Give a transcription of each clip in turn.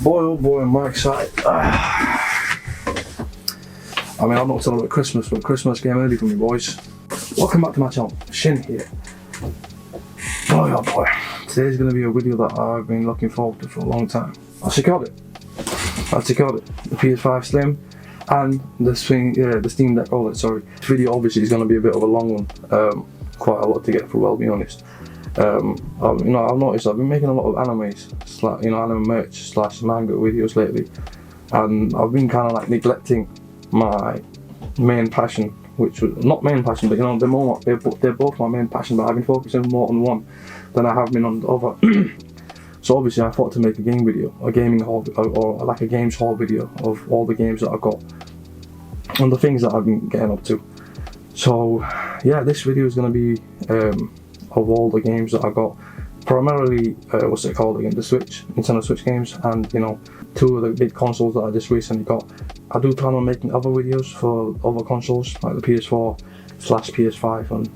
Boy, oh boy, am I excited. I mean, I'm not celebrating Christmas, but Christmas came early for me, boys. Welcome back to my channel. Shin here. Boy, oh boy. Today's going to be a video that I've been looking forward to for a long time. I secured it. The PS5 Slim and the Steam Deck OLED, sorry. This video obviously is going to be a bit of a long one. Quite a lot to get through, I'll be honest. I've noticed I've been making a lot of animes, anime merch / manga videos lately, and I've been kind of like neglecting my main passion, which was not main passion, but they're both my main passion, but I've been focusing more on one than I have been on the other. So obviously I thought to make a game video, a gaming haul, or like a games haul video of all the games that I've got and the things that I've been getting up to. So yeah, this video is going to be of all the games that I got, primarily the Switch, Nintendo Switch games, and two of the big consoles that I just recently got. I do plan on making other videos for other consoles like the PS4 / PS5 and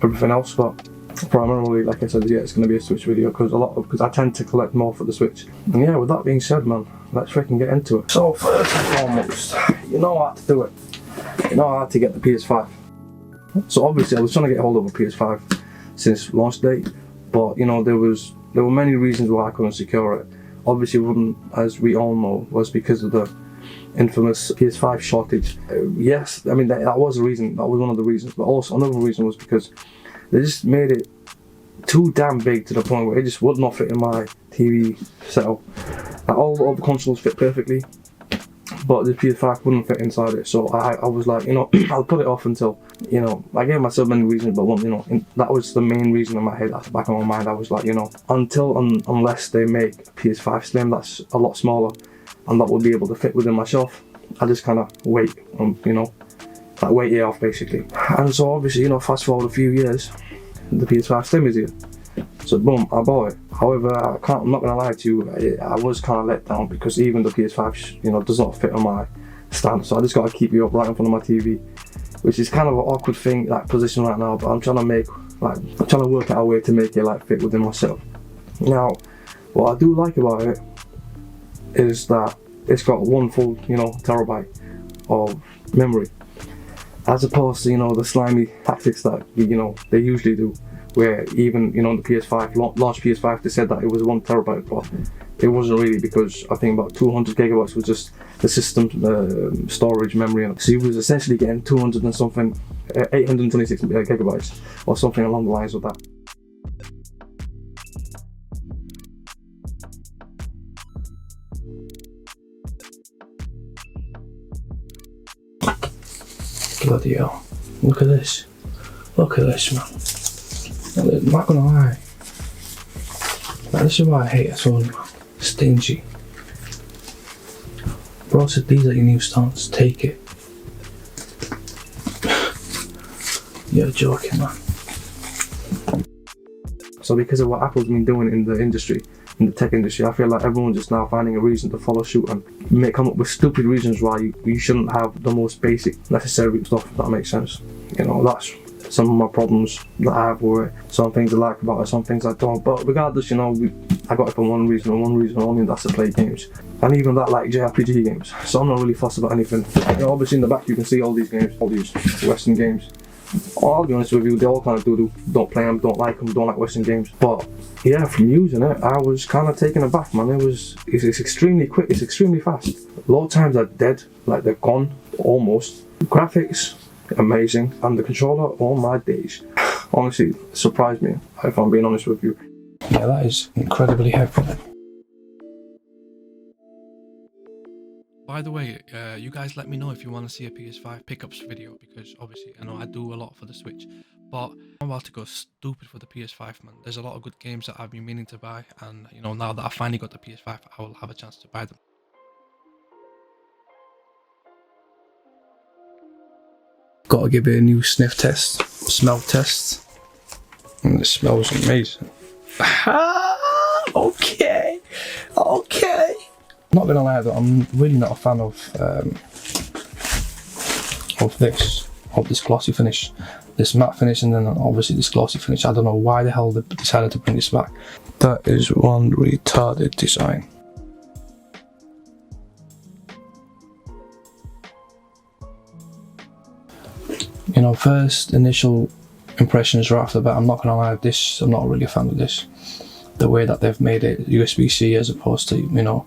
everything else, but primarily, like I said, yeah, it's going to be a Switch video because I tend to collect more for the Switch. And yeah, with that being said, man, let's freaking get into it. So first and foremost, you know how to do it. You know how to get the PS5. So obviously I was trying to get hold of a PS5 since launch date, but there were many reasons why I couldn't secure it. Obviously one, as we all know, was because of the infamous PS5 shortage. Yes, I mean that was a reason, that was one of the reasons, but also another reason was because they just made it too damn big to the point where it just would not fit in my TV setup. Like, all the other consoles fit perfectly, but the PS5 wouldn't fit inside it. So I was like, I'll put it off until, I gave myself many reasons, but that was the main reason in my head. At the back of my mind, I was like, unless they make a PS5 Slim that's a lot smaller and that will be able to fit within my shelf, I just kind of wait, like wait it off basically. And so obviously, fast forward a few years, the PS5 Slim is here. So boom, I bought it. However, I'm not gonna lie to you, I was kind of let down because even the PS5, does not fit on my stand. So I just gotta keep it up right in front of my TV, which is kind of an awkward thing, like position right now. But I'm trying to work out a way to make it fit within myself. Now, what I do like about it is that it's got one full, terabyte of memory, as opposed to the slimy tactics that they usually do, where even the PS5 launch PS5, they said that it was 1 terabyte, but it wasn't really, because I think about 200 gigabytes was just the system storage memory. So he was essentially getting 200 and something, 826 gigabytes or something along the lines of that. Bloody hell. Look at this. Look at this, man. I'm not gonna lie. This is why I hate Sony, man. Stingy. Bro said these are your new stance, take it. You're joking, man. So because of what Apple's been doing in the industry, in the tech industry, I feel like everyone's just now finding a reason to follow suit and come up with stupid reasons why you shouldn't have the most basic necessary stuff, if that makes sense. That's some of my problems that I have with it. Some things I like about it, some things I don't. But regardless, I got it for one reason and one reason only, and that's to play games. And even that, like JRPG games. So I'm not really fussed about anything. Obviously in the back you can see all these games, all these Western games. I'll be honest with you, they all kind of don't play them, don't like them, don't like Western games. But yeah, from using it, I was kind of taken aback, man. It's extremely quick, it's extremely fast. Load times are dead, like they're gone, almost. Graphics, amazing. And the controller, oh my days. Honestly, it surprised me, if I'm being honest with you. Yeah, that is incredibly heavy. By the way, you guys let me know if you want to see a PS5 pickups video, because obviously I know I do a lot for the Switch, but I'm about to go stupid for the PS5, man. There's a lot of good games that I've been meaning to buy, and now that I finally got the PS5, I will have a chance to buy them. Gotta give it a new sniff test, smell test, and it smells amazing. Okay. Not gonna lie though, I'm really not a fan of this glossy finish, this matte finish, and then obviously this glossy finish. I don't know why the hell they decided to bring this back. That is one retarded design. You know, first initial impressions right off the bat, I'm not gonna lie, I'm not really a fan of this. The way that they've made it USB-C as opposed to, you know,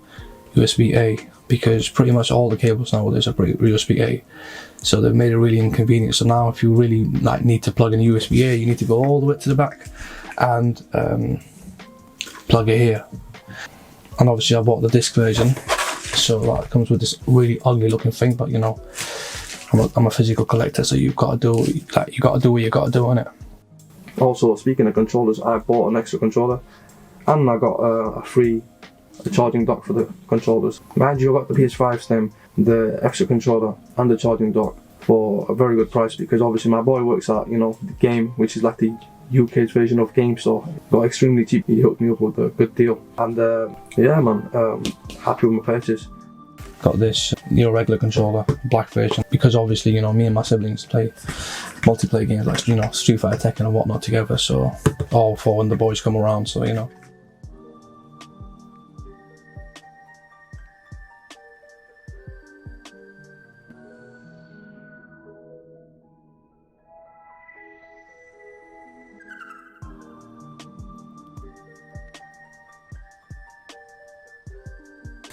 USB-A, because pretty much all the cables nowadays are USB-A. So they've made it really inconvenient. So now if you really like need to plug in USB-A, you need to go all the way to the back and plug it here. And obviously I bought the disc version, so that comes with this really ugly looking thing, but you know, I'm a physical collector, so you've got to do what you got to do, innit? Also, speaking of controllers, I bought an extra controller, and I got a free charging dock for the controllers. Mind you, I got the PS5 stem, the extra controller, and the charging dock for a very good price, because obviously my boy works at, you know, the Game, which is like the UK's version of Game Store. Got extremely cheap. He hooked me up with a good deal, and yeah, man, happy with my purchase. Got this, you know, regular controller, black version, because obviously, you know, me and my siblings play multiplayer games like, you know, Street Fighter, Tekken and whatnot together, so all for when the boys come around, so you know.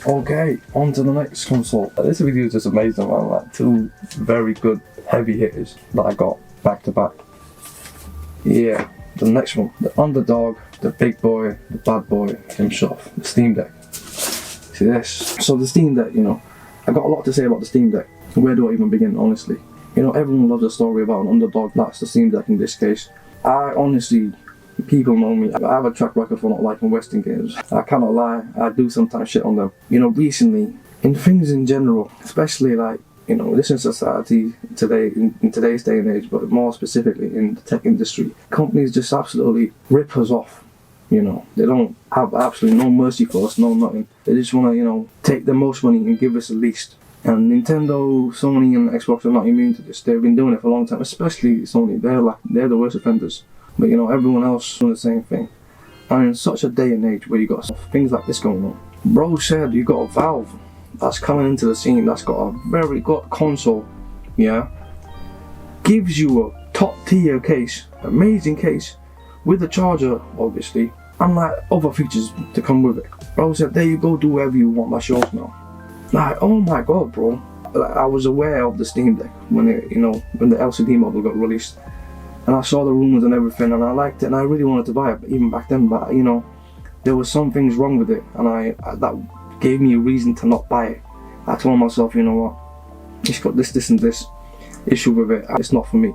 Okay, on to the next console. This video is just amazing, man. Like, two very good heavy hitters that I got back to back. Yeah, the next one, the underdog, the big boy, the bad boy himself, the Steam Deck. See this? So the Steam Deck, you know, I got a lot to say about the Steam Deck. Where do I even begin, honestly? You know, everyone loves a story about an underdog. That's the Steam Deck in this case. I honestly, people know me, I have a track record for not liking Western games. I cannot lie, I do sometimes shit on them. You know, recently, in things in general, especially like, you know, this is society today, in today's day and age, but more specifically in the tech industry, companies just absolutely rip us off. You know, they don't have absolutely no mercy for us, no nothing. They just want to, you know, take the most money and give us the least. And Nintendo, Sony and Xbox are not immune to this. They've been doing it for a long time, especially Sony. They're the worst offenders. But you know, everyone else doing the same thing. And in such a day and age where you got things like this going on. Bro said you got a Valve that's coming into the scene, that's got a very good console, yeah? Gives you a top tier case, amazing case, with a charger, obviously, and like other features to come with it. Bro said, there you go, do whatever you want, that's yours now. Like, oh my god, bro. Like, I was aware of the Steam Deck when it, you know, when the LCD model got released. And I saw the rumours and everything, and I liked it, and I really wanted to buy it even back then. But you know, there was some things wrong with it, and that gave me a reason to not buy it. I told myself, you know what, it's got this and this issue with it. It's not for me.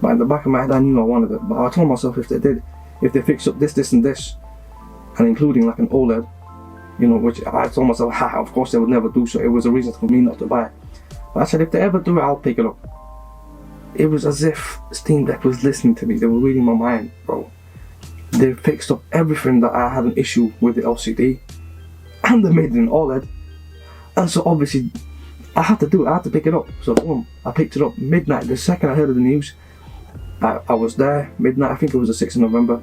But in the back of my head, I knew I wanted it. But I told myself if they fix up this and this, and including like an OLED, you know, which I told myself, of course they would never do so. It was a reason for me not to buy it. But I said, if they ever do it, I'll pick it up. It was as if Steam Deck was listening to me. They were reading my mind, bro. They fixed up everything that I had an issue with the LCD, and they made it in OLED. And so obviously, I had to do it. I had to pick it up. So boom, I picked it up midnight. The second I heard of the news, I was there midnight. I think it was the 6th of November.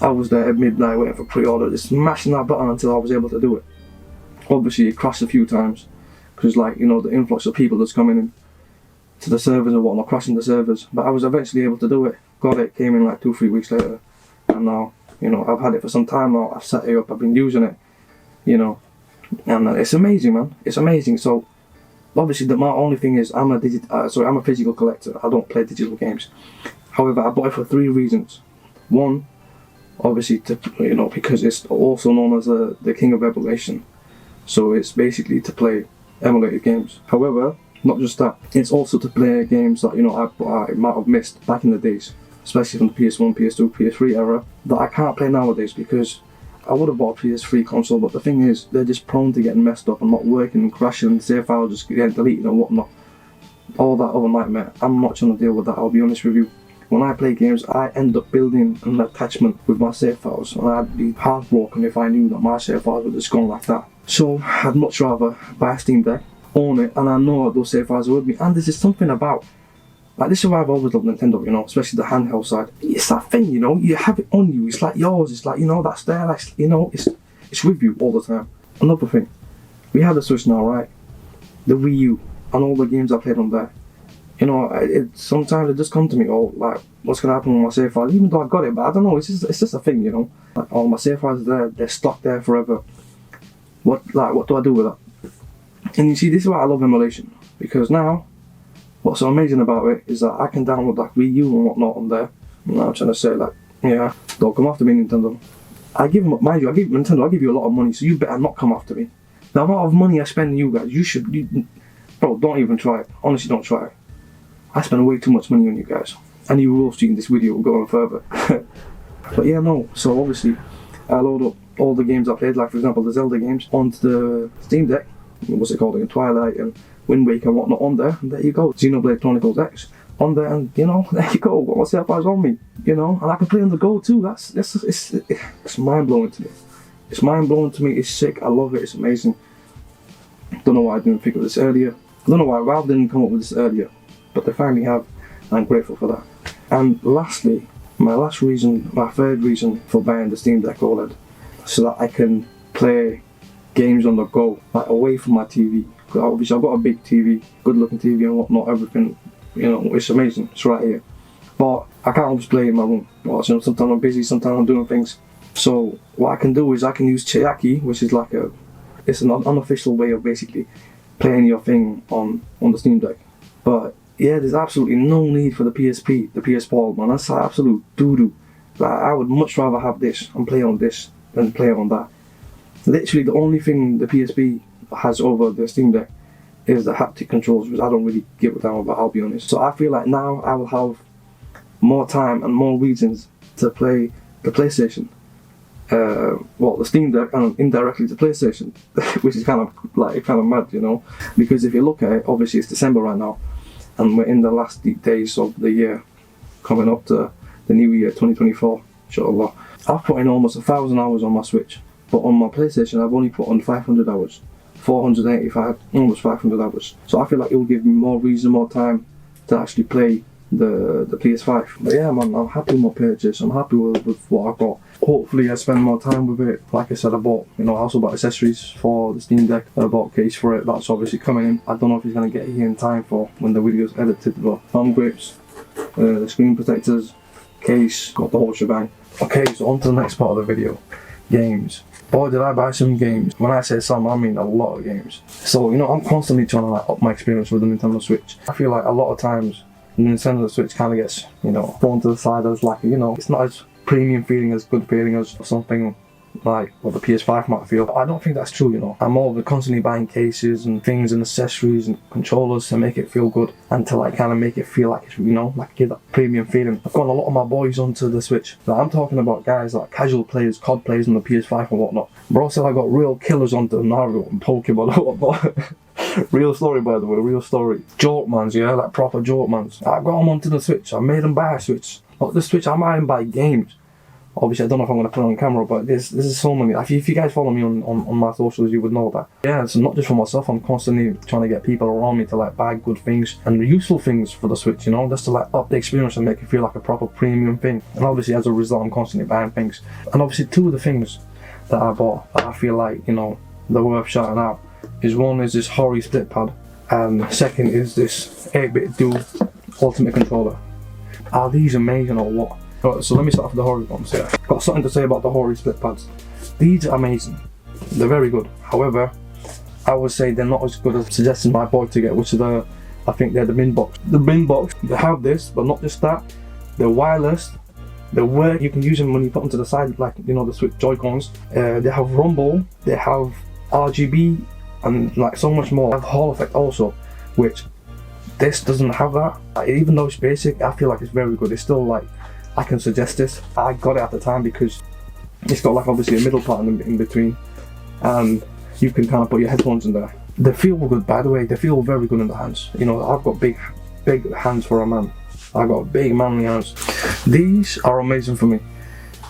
I was there at midnight waiting for pre-order, just smashing that button until I was able to do it. Obviously, it crashed a few times because, like, you know, the influx of people that's coming in to the servers and whatnot, crashing the servers. But I was eventually able to do it. Got it, came in like 2-3 weeks later. And now, you know, I've had it for some time now. I've set it up, I've been using it, you know. And it's amazing, man. It's amazing. So, obviously, my only thing is I'm a physical collector. I don't play digital games. However, I bought it for 3 reasons. One, obviously, you know, because it's also known as the King of Emulation. So it's basically to play emulated games. However, not just that, it's also to play games that, you know, I might have missed back in the days, especially from the PS1, PS2, PS3 era, that I can't play nowadays because I would have bought a PS3 console, but the thing is, they're just prone to getting messed up and not working and crashing, and save files just getting deleted and whatnot. All that other nightmare. I'm not trying to deal with that, I'll be honest with you. When I play games, I end up building an attachment with my save files, and I'd be heartbroken if I knew that my save files were just gone like that. So, I'd much rather buy a Steam Deck, own it, and I know that those save files are with me. And there's just something about, like, this is why I've always loved Nintendo, you know, especially the handheld side. It's that thing, you know, you have it on you, it's like yours, it's like, you know, that's there, like, you know, it's with you all the time. Another thing, we have the Switch now, right? The Wii U, and all the games I played on there. you know, sometimes it just come to me, oh, like, what's gonna happen with my save files? Even though I got it, but I don't know. It's just a thing, you know. Like, oh, my save files are there, they're stuck there forever. What do I do with that? And you see, this is why I love emulation, because now, what's so amazing about it is that I can download like Wii U and whatnot on there. I'm not trying to say like, yeah, don't come after me, Nintendo. I give them, mind you, Nintendo, I give you a lot of money, so you better not come after me. The amount of money I spend on you guys, bro, don't even try it. Honestly, don't try it. I spend way too much money on you guys. And you will see in this video going further. But yeah, no, so obviously, I load up all the games I played, like for example the Zelda games, onto the Steam Deck. What's it called again? Twilight and Wind Waker and whatnot on there, and there you go. Xenoblade Chronicles X on there, and you know, there you go. What's the eyes on me? You know, and I can play on the go too. It's mind blowing to me. It's mind blowing to me. It's sick. I love it. It's amazing. Don't know why I didn't think of this earlier. I don't know why Valve didn't come up with this earlier, but they finally have. I'm grateful for that. And lastly, my third reason for buying the Steam Deck OLED, so that I can play games on the go, like away from my TV. Because obviously I've got a big TV, good looking TV and whatnot, everything, you know, it's amazing, it's right here. But I can't always play in my room. Well, you know, sometimes I'm busy, sometimes I'm doing things. So what I can do is I can use Chiaki, which is like it's an unofficial way of basically playing your thing on the Steam Deck. But yeah, there's absolutely no need for the PSP, the PS Portal, man. That's like absolute doo-doo. Like, I would much rather have this and play on this than play on that. Literally the only thing the PSP has over the Steam Deck is the haptic controls, which I don't really give a damn about, I'll be honest. So I feel like now I will have more time and more reasons to play the PlayStation. Well, the Steam Deck and indirectly the PlayStation, which is kind of mad, you know. Because if you look at it, obviously it's December right now, and we're in the last days of the year, coming up to the new year 2024, inshallah. I've put in almost 1,000 hours on my Switch, but on my PlayStation I've only put on 500 hours, 485, almost 500 hours. So I feel like it will give me more reason, more time to actually play the PS5. But yeah, man, I'm happy with my purchase. I'm happy with what I got. Hopefully I spend more time with it. Like I said, I also bought accessories for the Steam Deck. I bought a case for it. That's obviously coming in. I don't know if it's going to get here in time for when the video's edited, but thumb grips, the screen protectors, case, got the whole shebang. Okay, so on to the next part of the video. Games. Boy, did I buy some games. When I say some, I mean a lot of games. So, you know, I'm constantly trying to up my experience with the Nintendo Switch. I feel like a lot of times the Nintendo Switch kind of gets, you know, thrown to the side as like, you know, it's not as premium feeling, as good feeling as something like what the PS5 might feel. But I don't think that's true, you know. I'm more of constantly buying cases and things and accessories and controllers to make it feel good and to like kind of make it feel like it's, you know, like give that premium feeling. I've got a lot of my boys onto the Switch. Now, I'm talking about guys like casual players, COD players on the PS5 and whatnot. Bro said I got real killers onto Naruto and Pokemon and whatnot. Real story, by the way, real story. Jorkmans, yeah, like proper Jorkmans. I got them onto the Switch. I made them buy a Switch. Not the Switch, I made them buy games. Obviously, I don't know if I'm going to put it on camera, but this is so many. If you guys follow me on my socials, you would know that. Yeah, it's not just for myself. I'm constantly trying to get people around me to like buy good things and useful things for the Switch, you know, just to like up the experience and make it feel like a proper premium thing. And obviously, as a result, I'm constantly buying things. And obviously, two of the things that I bought that I feel like, you know, they're worth shouting out is one is this Hori split pad, and second is this 8-bit dual ultimate controller. Are these amazing or what? Right, so let me start off with the Hori ones here. Got something to say about the Hori split pads. These are amazing. They're very good. However, I would say they're not as good as suggesting my boy to get, which is I think they're the bin box. The bin box, they have this, but not just that. They're wireless. They work. You can use them when you put them to the side, like, you know, the Switch Joy-Cons. They have rumble. They have RGB and like so much more. They have Hall effect also, which this doesn't have that. Even though it's basic, I feel like it's very good. It's still like, I can suggest this. I got it at the time because it's got like obviously a middle part in between, and you can kind of put your headphones in there. They feel good, by the way. They feel very good in the hands. You know, I've got big hands for a man. I've got big manly hands. These are amazing for me.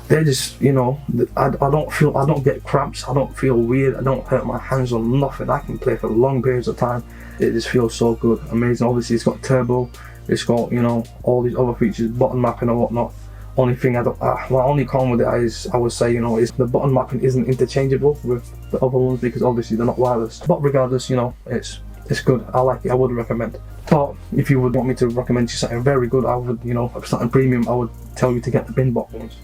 They're just, you know, I don't get cramps. I don't feel weird. I don't hurt my hands or nothing. I can play for long periods of time. It just feels so good, amazing. Obviously, it's got turbo. It's got, you know, all these other features, button mapping and whatnot. Only thing my only con with it is, I would say, you know, is the button mapping isn't interchangeable with the other ones because obviously they're not wireless. But regardless, you know, it's good. I like it. I would recommend. But if you would want me to recommend you something very good, I would, you know, something premium, I would tell you to get the bin bot ones.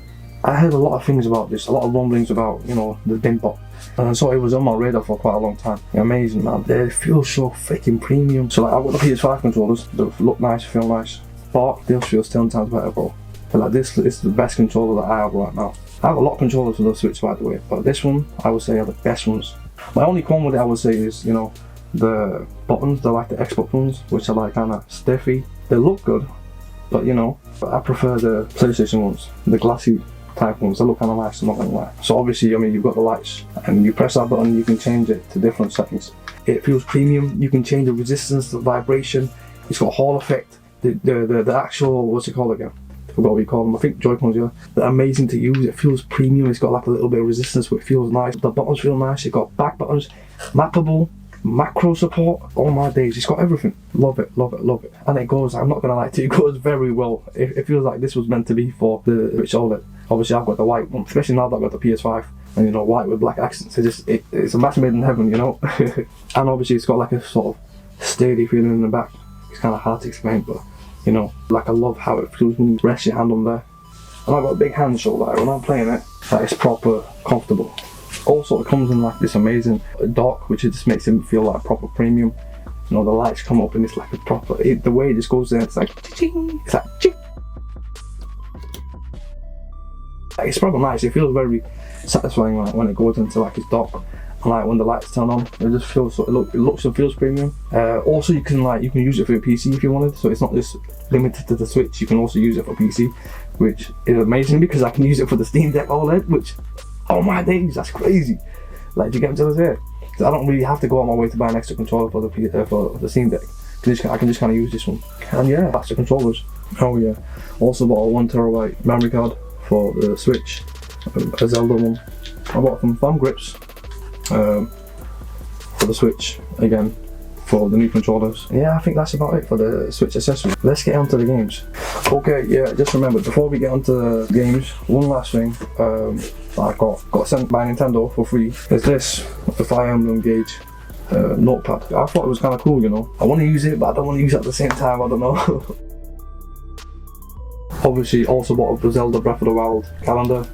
I heard a lot of things about this, a lot of rumblings about, you know, the bin bot, and so it was on my radar for quite a long time. Amazing, man. They feel so freaking premium. So like, I've got the PS5 controllers that look nice, feel nice, but this feels 10 times better, bro. But like, this is the best controller that I have right now. I have a lot of controllers for the Switch, by the way, but this one I would say are the best ones. My only con with it, I would say, is, you know, the buttons. They're like the Xbox ones, which are like kind of stiffy. They look good, but you know, I prefer the PlayStation ones, the glassy type ones. They look kind of nice, I'm not gonna lie. So obviously, I mean, you've got the lights, and you press that button, you can change it to different settings. It feels premium. You can change the resistance, the vibration. It's got Hall effect. The actual, what's it called again? I forgot what you call them. I think Joy-Cons, yeah. They're amazing to use. It feels premium. It's got like a little bit of resistance, but it feels nice. The buttons feel nice. It's got back buttons, mappable, macro support. Oh my days, it's got everything. Love it, love it, love it. And it goes, I'm not gonna lie to you, it goes very well. It feels like this was meant to be for the Switch OLED. Obviously I've got the white one, especially now that I've got the PS5, and you know, white with black accents. It's a match made in heaven, you know. And obviously it's got like a sort of sturdy feeling in the back. It's kind of hard to explain, but you know, like I love how it feels when you rest your hand on there. And I've got big hands, so like when I'm playing it, like, it's proper comfortable. Also, it comes in like this amazing dock, which just makes it feel like proper premium. You know, the lights come up and it's like a proper, the way it just goes there, it's like ching, it's like ching. Like, it's proper nice. It feels very satisfying like, when it goes into like its dock, and like when the lights turn on, it just feels so. It looks and feels premium. Also, you can use it for your PC if you wanted, so it's not just limited to the Switch. You can also use it for PC, which is amazing because I can use it for the Steam Deck OLED, which, oh my days, that's crazy. Like, do you get what I'm saying? So I don't really have to go out my way to buy an extra controller for the Steam Deck. I can just kind of use this one. And yeah, that's the controllers. Oh yeah. Also bought a 1TB memory card for the Switch, a Zelda one. I bought some thumb grips for the Switch, again, for the new controllers. Yeah, I think that's about it for the Switch accessories. Let's get onto the games. Okay, yeah, just remember, before we get onto the games, one last thing that I got sent by Nintendo for free is this, the Fire Emblem Gauge notepad. I thought it was kind of cool, you know. I want to use it, but I don't want to use it at the same time, I don't know. Obviously, also bought a Zelda Breath of the Wild calendar.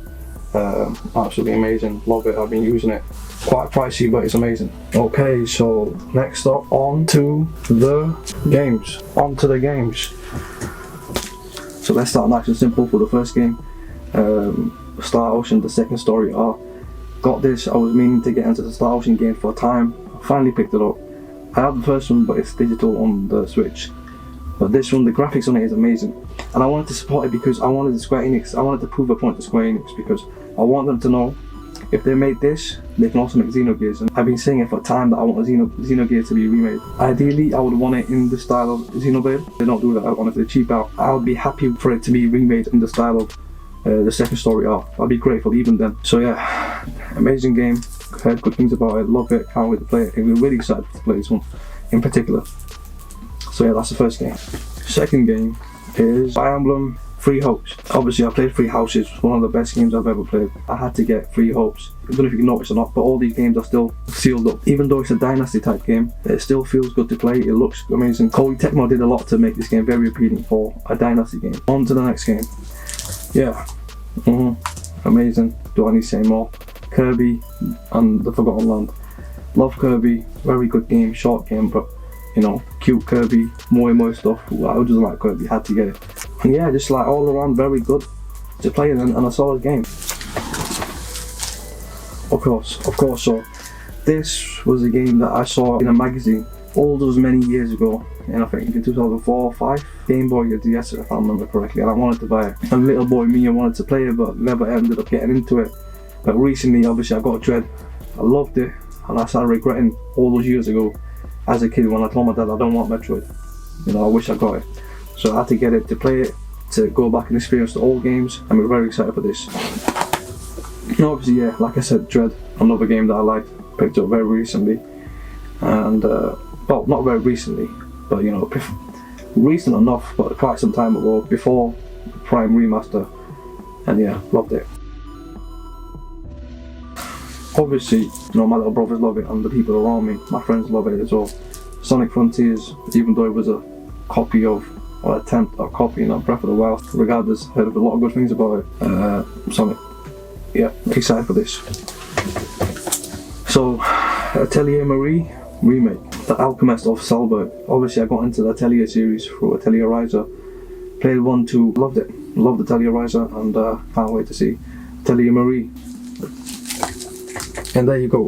Absolutely amazing, love it, I've been using it. Quite pricey, but it's amazing. Okay, so next up, on to the games. So let's start nice and simple for the first game. Star Ocean, the second story arc. Got this, I was meaning to get into the Star Ocean game for a time. Finally picked it up. I have the first one, but it's digital on the Switch. But this one, the graphics on it is amazing. And I wanted to support it because I wanted to prove a point to Square Enix, because I want them to know if they made this, they can also make Xenogears. And I've been saying it for time that I want a Xenogears to be remade. Ideally, I would want it in the style of Xenoblade. They don't do that. I want it to cheap out. I would be happy for it to be remade in the style of the second story arc. I'd be grateful even then. So yeah, amazing game. Heard good things about it. Love it. Can't wait to play it. I'm really excited to play this one in particular. So yeah, that's the first game. Second game is Fire Emblem Three Hopes. Obviously, I played Three Houses. It's one of the best games I've ever played. I had to get Three Hopes. I don't know if you can notice or not, but all these games are still sealed up. Even though it's a Dynasty type game, it still feels good to play. It looks amazing. Koei Tecmo did a lot to make this game very appealing for a Dynasty game. On to the next game. Yeah, amazing. Do I need to say more? Kirby and the Forgotten Land. Love Kirby. Very good game. Short game, but you know, cute Kirby, more stuff. I just like Kirby, had to get it. And yeah, just like all around very good to play and a solid game. Of course. So this was a game that I saw in a magazine all those many years ago, and I think in 2004 or 5, Game Boy DS, if I remember correctly, and I wanted to buy it. And little boy me, I wanted to play it, but never ended up getting into it. But recently, obviously, I got Dread. I loved it, and I started regretting all those years ago as a kid when I told my dad I don't want Metroid. You know, I wish I got it. So I had to get it to play it, to go back and experience the old games, and we're very excited for this. And obviously, yeah, like I said, Dread, another game that I liked, picked up very recently. And, well, not very recently, but you know, recent enough, but quite some time ago, before Prime Remaster. And yeah, loved it. Obviously, you know, my little brothers love it, and the people around me, my friends love it as well. Sonic Frontiers, even though it was a copy of, or attempt at copying of Breath of the Wild. Regardless, heard of a lot of good things about it. So yeah, excited for this. So, Atelier Marie remake, The Alchemist of Salberg. Obviously I got into the Atelier series through Atelier Riser. Played 1, 2, loved it. Loved Atelier Riser, and can't wait to see Atelier Marie. And there you go,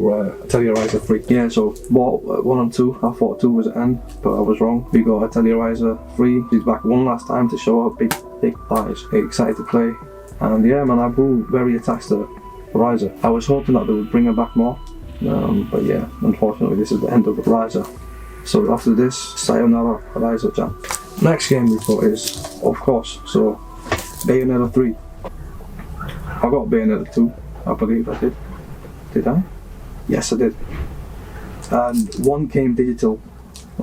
Atelier Riser 3. Yeah, so bought 1 and 2. I thought 2 was an end, but I was wrong. We got Atelier Riser 3. He's back one last time to show how big thighs. Excited to play. And yeah, man, I grew very attached to Riser. I was hoping that they would bring her back more. But yeah, unfortunately this is the end of Riser. So after this, sayonara Riser Jam. Next game we got is, of course, so Bayonetta 3. I got Bayonetta 2, I believe I did. Did I? Yes, I did. And 1 came digital,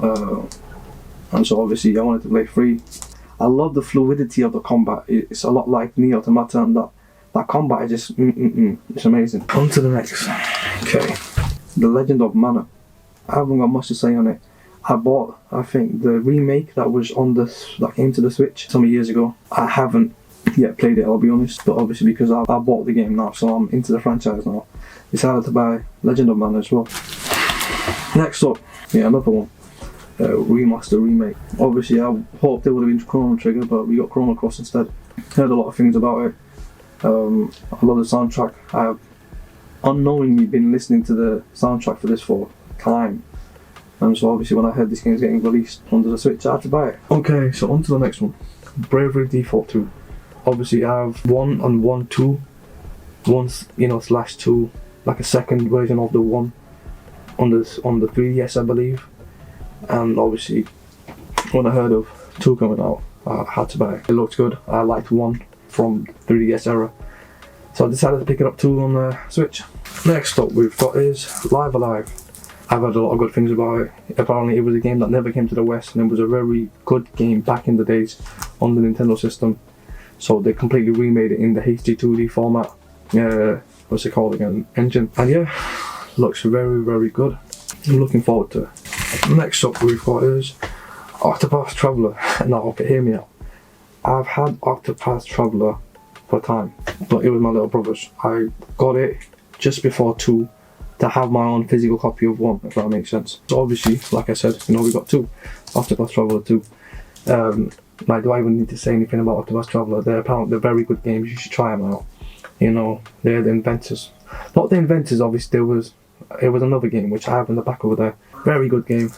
and so obviously I wanted to play 3. I love the fluidity of the combat. It's a lot like Nier Automata, and that combat is just it's amazing. On to the next. Okay, The Legend of Mana. I haven't got much to say on it. I bought, I think, the remake that was on that came to the Switch some years ago. I haven't yet played it, I'll be honest, but obviously because I bought the game now, so I'm into the franchise now, decided to buy Legend of Mana as well. Next up, yeah, another one, remaster remake. Obviously I hoped it would have been Chrono Trigger, but we got Chrono Cross instead. Heard a lot of things about it. I love the soundtrack. I have unknowingly been listening to the soundtrack for this for time, and so obviously when I heard this game is getting released onto the Switch, I had to buy it. Okay, so on to the next one, Bravery Default 2. Obviously I have 1 and 1, 2, 1, slash 2, like a second version of the 1 on the 3DS, I believe. And obviously when I heard of 2 coming out, I had to buy it. It looked good. I liked 1 from 3DS era, so I decided to pick it up 2 on the Switch. Next up we've got is Live Alive. I've heard a lot of good things about it. Apparently it was a game that never came to the West, and it was a very good game back in the days on the Nintendo system. So they completely remade it in the HD 2D format. What's it called again? Engine. And yeah, looks very, very good. I'm looking forward to it. Next up we've got is Octopath Traveler. Now, okay, hear me out. I've had Octopath Traveler for time, but it was my little brother's. I got it just before 2 to have my own physical copy of 1, if that makes sense. So obviously, like I said, we got 2. Octopath Traveler 2. Like, do I even need to say anything about Octopath Traveler? They're very good games, you should try them out. They're the inventors. Not the inventors, obviously, it was another game which I have in the back over there. Very good game.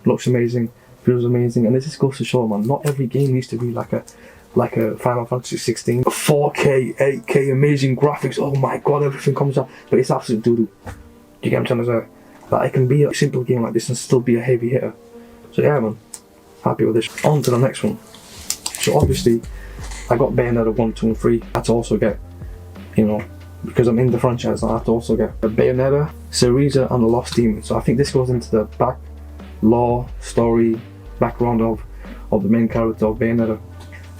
Looks amazing, feels amazing, and it just goes to show, man, not every game needs to be like a Final Fantasy 16, 4K, 8K, amazing graphics, oh my god, everything comes out, but it's absolute doo-doo. Do you get what I'm trying to say? Like, it can be a simple game like this and still be a heavy hitter. So yeah, man, happy with this. On to the next one. So obviously, I got Bayonetta 1, 2 and 3. I had to also get, because I'm in the franchise, I have to also get a Bayonetta, Syriza and the Lost Demon. So I think this goes into the background of the main character of Bayonetta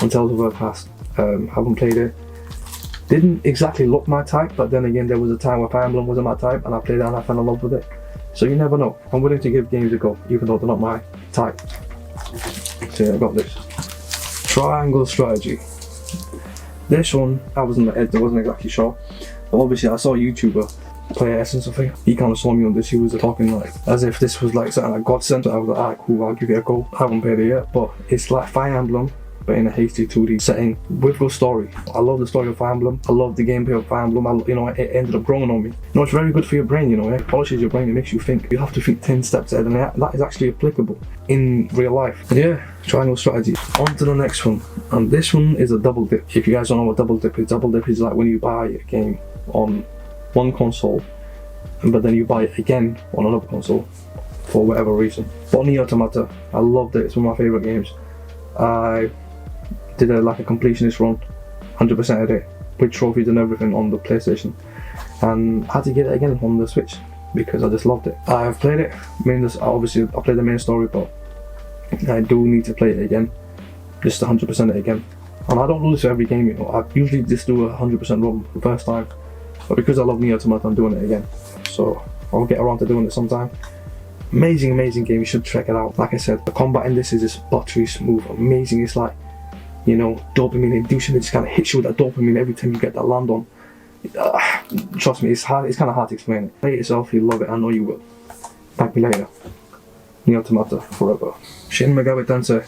and tells of her past. Haven't played it. Didn't exactly look my type, but then again there was a time where Fire Emblem wasn't my type and I played it and I fell in love with it. So you never know. I'm willing to give games a go, even though they're not my type. So yeah, I got this. Triangle Strategy. This one, I was on the edge, I wasn't exactly sure. But obviously I saw a YouTuber play Essence, I think. He kind of saw me on this, he was talking like, as if this was like something like godsend. I was like, alright, cool, I'll give it a go. I haven't played it yet, but it's like Fire Emblem, but in a HD 2D setting with good story. I love the story of Fire Emblem. I love the gameplay of Fire Emblem. It ended up growing on me. It's very good for your brain, it polishes your brain, it makes you think. You have to think 10 steps ahead, and that is actually applicable in real life. And yeah, Triangle Strategy. On to the next one, and this one is a double dip. If you guys don't know what double dip is like when you buy a game on one console, but then you buy it again on another console for whatever reason. But Nier Automata, I loved it. It's one of my favourite games. I did a completionist run, 100% of it, with trophies and everything on the PlayStation, and I had to get it again on the Switch because I just loved it. I've played it, obviously I played the main story, but I do need to play it again, just 100% it again. And I don't do this for every game, I usually just do a 100% run the first time, but because I love Nier Automata, I'm doing it again. So I'll get around to doing it sometime. Amazing, amazing game. You should check it out. Like I said, the combat in this is just buttery smooth, amazing. It's like, you know, dopamine inducing. It just kind of hits you with that dopamine every time you get that land on. Trust me, it's hard. It's kind of hard to explain it. Play it yourself, you'll love it. I know you will. Thank me later. Nier Automata forever. Shin Megami Tensei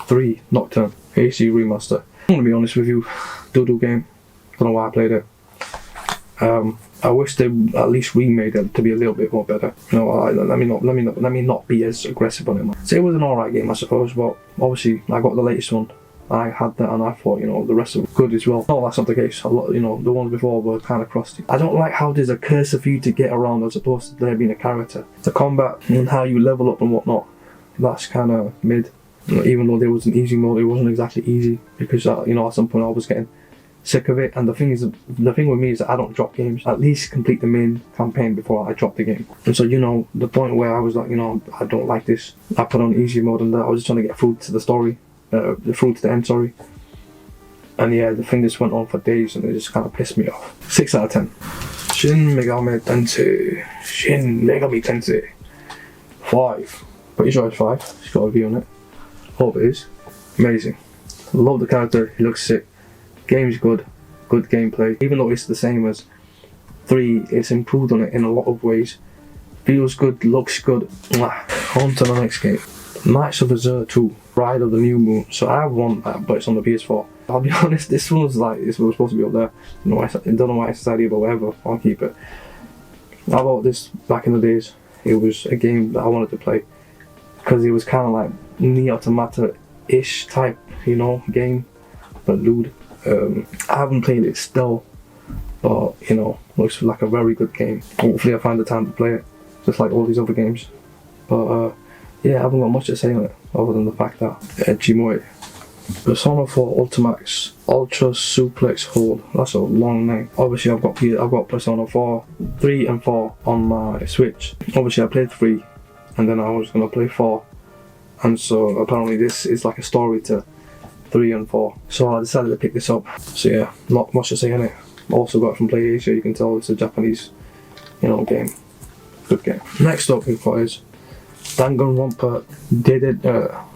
3 Nocturne HD Remaster. I'm gonna be honest with you, doo-doo game. Don't know why I played it. I wish they at least remade it to be a little bit more better. You know, let me not be as aggressive on it. So it was an alright game, I suppose, but obviously I got the latest one. I had that and I thought, you know, the rest of good as well. No, that's not the case. A lot, you know, the ones before were kind of crusty. I don't like how there's a cursor for you to get around as opposed to there being a character. The combat and how you level up and whatnot, that's kind of mid. You know, even though there was an easy mode, it wasn't exactly easy because, you know, at some point I was getting sick of it. And the thing with me is that I don't drop games. At least complete the main campaign before I drop the game. And so, you know, the point where I was like, you know, I don't like this, I put on easy mode and that I was just trying to get through to the story. Through to the end, sorry. And yeah, the thing just went on for days and it just kind of pissed me off. 6 out of 10. Shin Megami Tensei 5. Pretty sure it's 5. It's got a V on it. Hope it is. Amazing. Love the character, he looks sick. Game's good. Good gameplay. Even though it's the same as 3, it's improved on it in a lot of ways. Feels good, looks good. On to the next game. Knights of Azure 2, Ride of the New Moon. So I have one, but it's on the PS4. I'll be honest, this was supposed to be up there. You know, I don't know why it's decided, but whatever, I'll keep it. I bought this back in the days. It was a game that I wanted to play because it was kind of like Nier Automata-ish type, you know, game, but lewd. I haven't played it still, but you know, looks like a very good game. Hopefully I find the time to play it, just like all these other games. But yeah, I haven't got much to say on it, other than the fact that Jimoy. Persona 4 Ultimax Ultra Suplex Hold. That's a long name. Obviously I've got Persona 4, 3 and 4 on my Switch. Obviously I played 3 and then I was gonna play 4. And so apparently this is like a story to 3 and 4. So I decided to pick this up. So yeah, not much to say on it. Also got it from PlayAsia, you can tell it's a Japanese, you know, game. Good game. Next up we've got is Danganronpa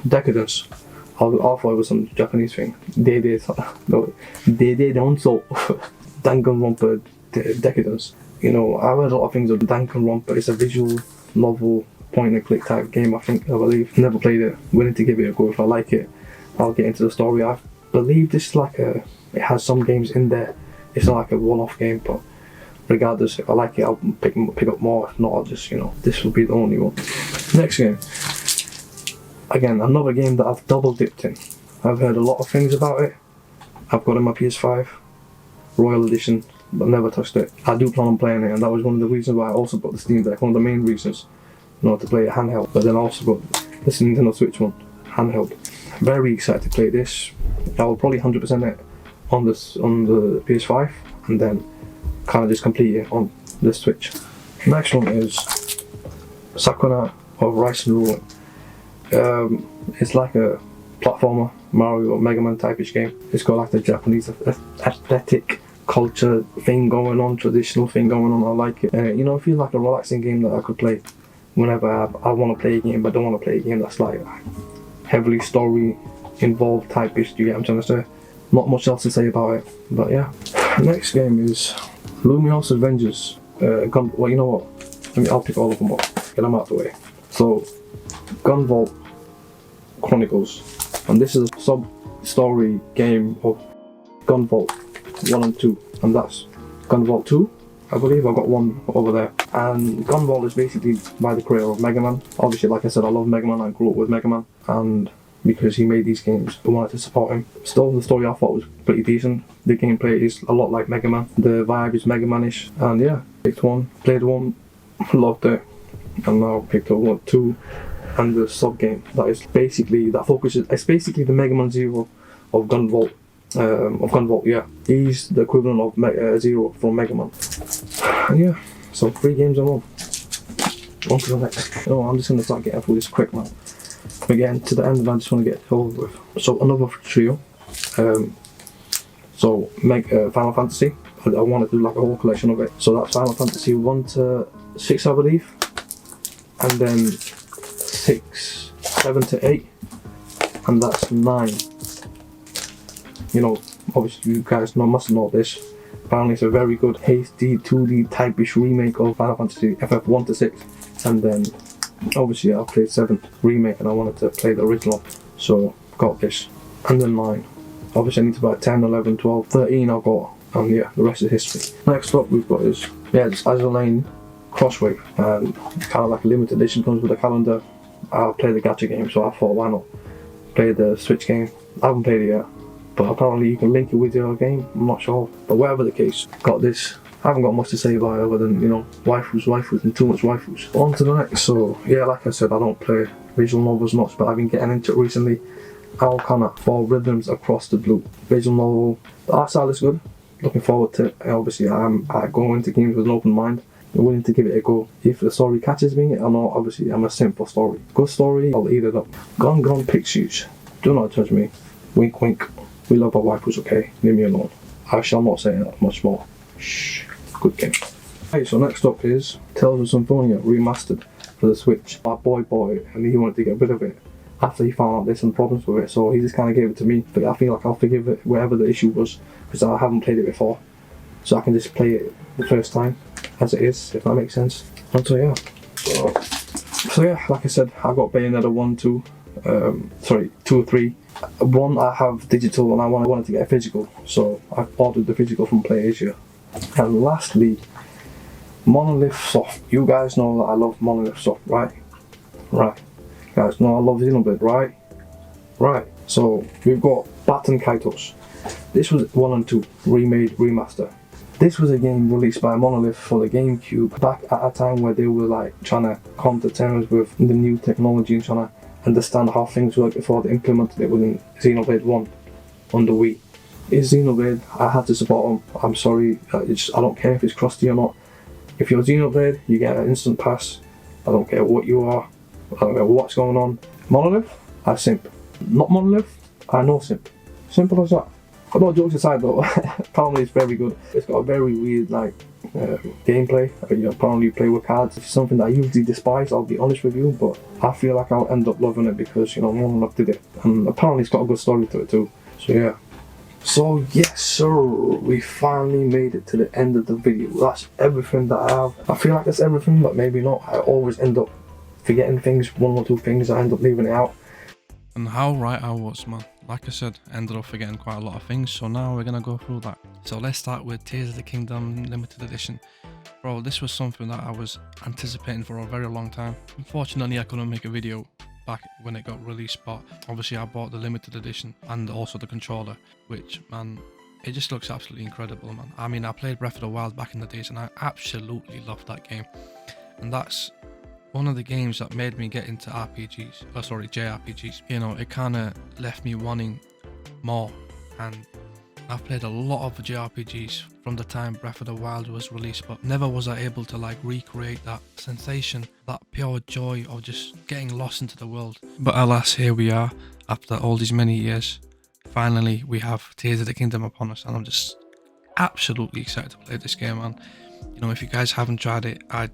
Decadence. I thought it was some Japanese thing. Danganronpa Decadence. You know, I've heard a lot of things of Danganronpa. It's a visual novel, point and click type game, I believe. Never played it. Willing to give it a go. If I like it, I'll get into the story. I believe this is like it has some games in there. It's not like a one-off game, but regardless, if I like it, I'll pick up more. If not, I'll just, you know, this will be the only one. Next game. Again, another game that I've double dipped in. I've heard a lot of things about it. I've got it on my PS5, Royal Edition, but never touched it. I do plan on playing it, and that was one of the reasons why I also got the Steam Deck. One of the main reasons, you know, to play it handheld. But then I also got the Nintendo Switch one, handheld. Very excited to play this. I will probably 100% it on the PS5, and then kind of just complete it on the Switch. Next one is Sakuna of Rice and Ruin. It's like a platformer, Mario or Mega Man type-ish game. It's got like the Japanese athletic culture thing going on, traditional thing going on. I like it. You know, it feels like a relaxing game that I could play whenever I want to play a game, but don't want to play a game that's like heavily story involved type-ish. Do you get what I'm trying to say? Not much else to say about it, but yeah. Next game is Luminous Avengers. Well, you know what? I'll pick all of them up. Get them out of the way. So, Gunvolt Chronicles, and this is a sub-story game of Gunvolt 1 and 2, and that's Gunvolt 2, I believe. I've got one over there. And Gunvolt is basically by the creator of Mega Man. Obviously, like I said, I love Mega Man, I grew up with Mega Man, and because he made these games, I wanted to support him. Still, the story I thought was pretty decent. The gameplay is a lot like Mega Man. The vibe is Mega Man-ish, and yeah, picked one, played one, loved it, and now picked up 1, 2, and the sub game that focuses. It's basically the Mega Man Zero of Gunvolt. Yeah, he's the equivalent of Zero from Mega Man. And yeah, so 3 games in one. On to the next. Oh, I'm just gonna start getting through this quick, man. We're getting to the end, and I just want to get it over with. So another trio. So Final Fantasy. I want to do like a whole collection of it. So that's Final Fantasy 1 to 6, I believe. and then 6, 7 to 8, and that's 9. You know, obviously you guys must know this. Apparently it's a very good HD 2D type-ish remake of Final Fantasy FF 1 to 6. And then obviously I played 7 remake and I wanted to play the original, so got this. And then 9. Obviously I need to buy 10, 11, 12, 13 I've got, and yeah, the rest is history. Next up we've got is, yeah, this Azure Lane Crossway, and kind of like a limited edition, comes with a calendar. I'll play the gacha game, so I thought why not play the Switch game. I haven't played it yet, but apparently you can link it with your game, I'm not sure. But whatever the case, got this. I haven't got much to say about it other than, you know, waifus and too much waifus. On to the next. So yeah, like I said, I don't play visual novels much, but I've been getting into it recently. Alcana for Rhythms Across the Blue. Visual novel. The art style is good. Looking forward to it. Obviously I go into games with an open mind. I'm willing to give it a go. If the story catches me, I know obviously I'm a simp for story. Good story, I'll eat it up. Gone Pixies. Do not judge me. Wink wink. We love our waifus, okay? Leave me alone. I shall not say that much more. Shh. Good game. Okay, so next up is Tales of Symphonia Remastered for the Switch. My boy, and he wanted to get rid of it after he found out there's some problems with it, so he just kind of gave it to me. But I feel like I'll forgive it, whatever the issue was, because I haven't played it before. So I can just play it the first time as it is, if that makes sense. And so yeah. So yeah, like I said, I got Bayonetta 1, 2, 2, 3. 1 I have digital and I wanted to get a physical, so I ordered the physical from PlayAsia. And lastly, Monolith Soft. You guys know that I love Monolith Soft, right? Right. You guys know I love Xenoblade, right? Right. So we've got Baton Kaitos. This was 1 and 2, remade, remaster. This was a game released by Monolith for the GameCube back at a time where they were like trying to come to terms with the new technology and trying to understand how things work before they implemented it within Xenoblade 1 on the Wii. It's Xenoblade, I had to support them. I'm sorry, I don't care if it's crusty or not. If you're Xenoblade, you get an instant pass. I don't care what you are, I don't care what's going on. Monolith, I simp. Not Monolith, I no simp. Simple as that. But no, jokes aside though, apparently it's very good. It's got a very weird gameplay. Apparently you play with cards. It's something that I usually despise, I'll be honest with you, but I feel like I'll end up loving it because, you know, Monolith did it. And apparently it's got a good story to it too. So yeah. So yes sir, we finally made it to the end of the video. That's everything that I have. I feel like that's everything, but maybe not. I always end up forgetting things, 1 or 2 things, I end up leaving it out. And how right I was, man. Like I said, I ended up forgetting quite a lot of things, so now we're gonna go through that. So let's start with Tears of the Kingdom Limited Edition. Bro, this was something that I was anticipating for a very long time. Unfortunately, I couldn't make a video back when it got released, but obviously I bought the limited edition and also the controller, which, man, it just looks absolutely incredible, man. I mean, I played Breath of the Wild back in the days and I absolutely loved that game. And that's one of the games that made me get into JRPGs. You know, it kind of left me wanting more, and I've played a lot of JRPGs from the time Breath of the Wild was released, but never was I able to like recreate that sensation, that pure joy of just getting lost into the world. But alas, here we are, after all these many years. Finally, we have Tears of the Kingdom upon us, and I'm just absolutely excited to play this game, man. You know, if you guys haven't tried it, I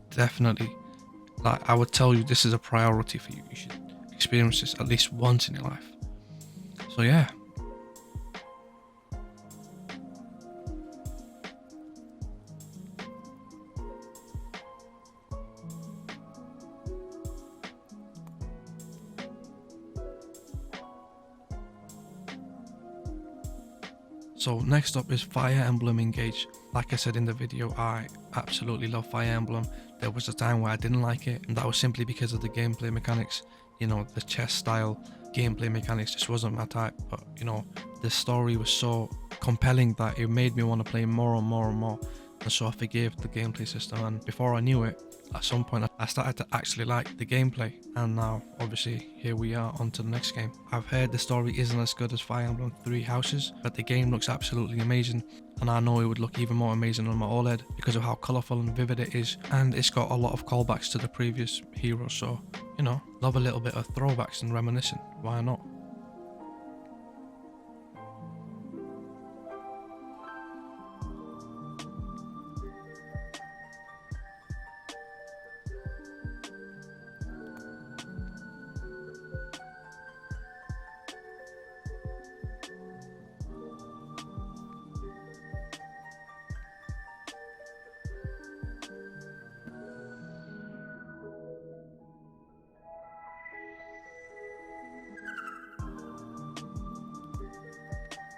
would tell you this is a priority for you. You should experience this at least once in your life. So yeah. So next up is Fire Emblem Engage. Like I said in the video, I absolutely love Fire Emblem. There was a time where I didn't like it, and that was simply because of the gameplay mechanics. You know, the chess style gameplay mechanics just wasn't my type, but you know, the story was so compelling that it made me want to play more and more and more, and so I forgave the gameplay system. And before I knew it, at some point I started to actually like the gameplay, and now obviously here we are on to the next game. I've heard the story isn't as good as Fire Emblem Three Houses, but the game looks absolutely amazing, and I know it would look even more amazing on my Oled because of how colourful and vivid it is, and it's got a lot of callbacks to the previous heroes, so you know, love a little bit of throwbacks and reminiscing, why not?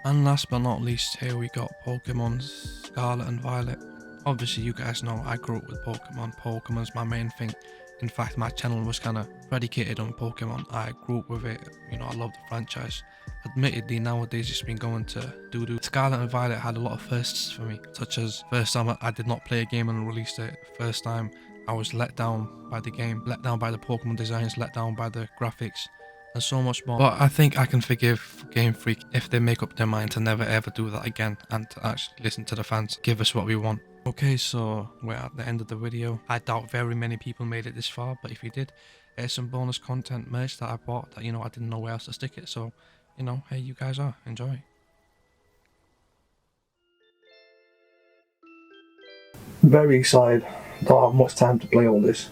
And last but not least, here we got Pokemon Scarlet and Violet. Obviously, you guys know I grew up with Pokemon. Pokemon's my main thing. In fact, my channel was kind of predicated on Pokemon. I grew up with it, you know, I love the franchise. Admittedly, nowadays it's been going to doo-doo. Scarlet and Violet had a lot of firsts for me, such as first time I did not play a game and released it. First time I was let down by the game, let down by the Pokemon designs, let down by the graphics, and so much more. But I think I can forgive Game Freak if they make up their mind to never ever do that again and to actually listen to the fans, give us what we want. Okay, so we're at the end of the video. I doubt very many people made it this far, but if you did, there's some bonus content merch that I bought that, you know, I didn't know where else to stick it. So, you know, hey, you guys are. Enjoy. Very excited. Don't have much time to play all this,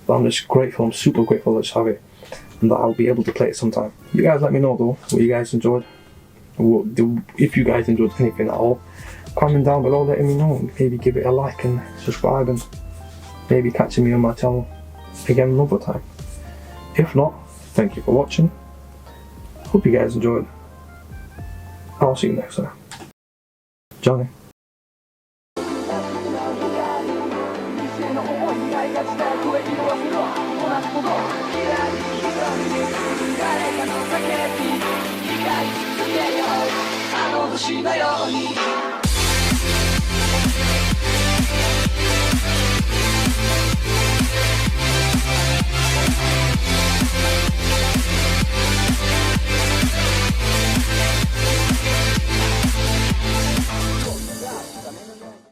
but I'm just grateful. I'm super grateful to just have it, and that I'll be able to play it sometime. You guys let me know though what you guys enjoyed. If you guys enjoyed anything at all, comment down below letting me know. Maybe give it a like and subscribe, and maybe catching me on my channel again another time. If not, thank you for watching. Hope you guys enjoyed. I'll see you next time. Johnny.「あの星のように」